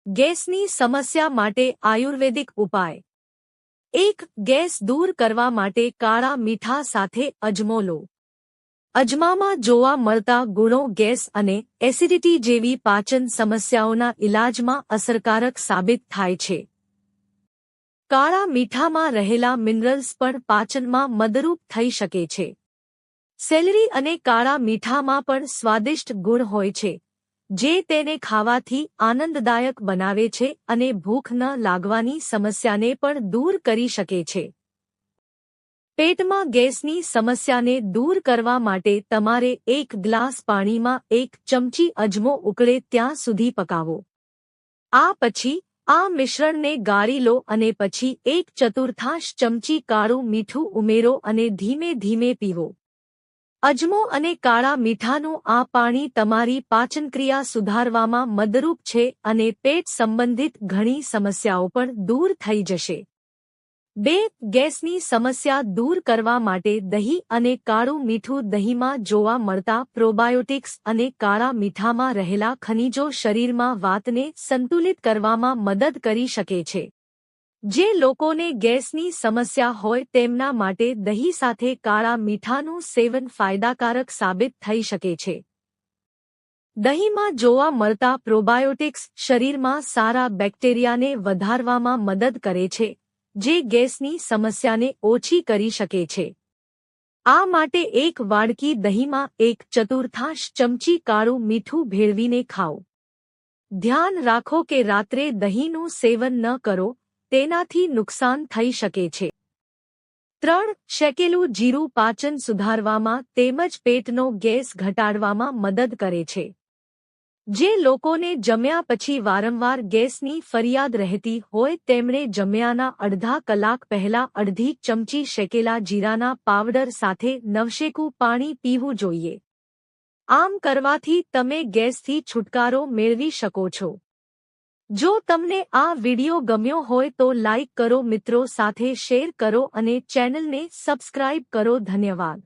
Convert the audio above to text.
ગેસની સમસ્યા માટે આયુર્વેદિક ઉપાય। 1. ગેસ દૂર કરવા માટે કાળા મીઠા સાથે અજમો લો। અજમામાં જોવા મળતા ગુણો ગેસ અને એસિડિટી જેવી પાચન સમસ્યાઓના ઇલાજમાં અસરકારક સાબિત થાય છે। કાળા મીઠામાં રહેલા મિનરલ્સ પણ પાચનમાં મદદરૂપ થઈ શકે છે। સેલરી અને કાળા મીઠામાં પણ સ્વાદિષ્ટ ગુણ હોય છે, જે તેને ખાવાથી આનંદદાયક બનાવે છે અને ભૂખ ન લાગવાની સમસ્યાને પણ દૂર કરી શકે છે। પેટમાં ગેસની સમસ્યાને દૂર કરવા માટે તમારે 1 ગ્લાસ પાણીમાં 1 ચમચી અજમો ઉકળે ત્યાં સુધી પકાવો। આ પછી આ મિશ્રણને ગાળી લો અને પછી 1/4 ચમચી કાળું મીઠું ઉમેરો અને ધીમે ધીમે પીવો। અજમો અને કાળા મીઠાનું આ પાણી તમારી પાચનક્રિયા સુધારવામાં મદદરૂપ છે અને પેટ સંબંધિત ઘણી સમસ્યાઓ પણ દૂર થઈ જશે। 2. ગેસની સમસ્યા દૂર કરવા માટે દહીં અને કાળું મીઠું દહીંમાં જોવા મળતા પ્રોબાયોટિક્સ અને કાળા મીઠામાં રહેલા ખનિજો શરીરમાં વાતને સંતુલિત કરવામાં મદદ કરી શકે છે। જે લોકોને ગેસની સમસ્યા હોય તેમના માટે દહીં સાથે કાળા મીઠાનું સેવન ફાયદાકારક સાબિત થઈ શકે છે। દહીંમાં જોવા મળતા પ્રોબાયોટિક્સ શરીરમાં સારા બેક્ટેરિયાને વધારવામાં મદદ કરે છે, જે ગેસની સમસ્યાને ઓછી કરી શકે છે। આ માટે 1 વાડકી દહીંમાં 1/4 ચમચી કાળું મીઠું ભેળવીને ખાઓ। ધ્યાન રાખો કે રાત્રે દહીંનું સેવન ન કરો, તેનાથી નુકસાન થઈ શકે છે। 3. શેકેલું જીરું પાચન સુધારવામાં તેમજ પેટનો ગેસ ઘટાડવામાં મદદ કરે છે। જે લોકોને જમ્યા પછી વારંવાર ગેસની ફરિયાદ રહેતી હોય તેમણે જમ્યાના અડધા કલાક પહેલા અડધી ચમચી શેકેલા જીરાના પાવડર સાથે નવશેકું પાણી પીવું જોઈએ। આમ કરવાથી તમે ગેસથી છુટકારો મેળવી શકો છો। જો તમને આ વિડિયો ગમ્યો હોય તો લાઇક કરો, મિત્રો સાથે શેર કરો અને ચેનલને સબસ્ક્રાઇબ કરો। ધન્યવાદ।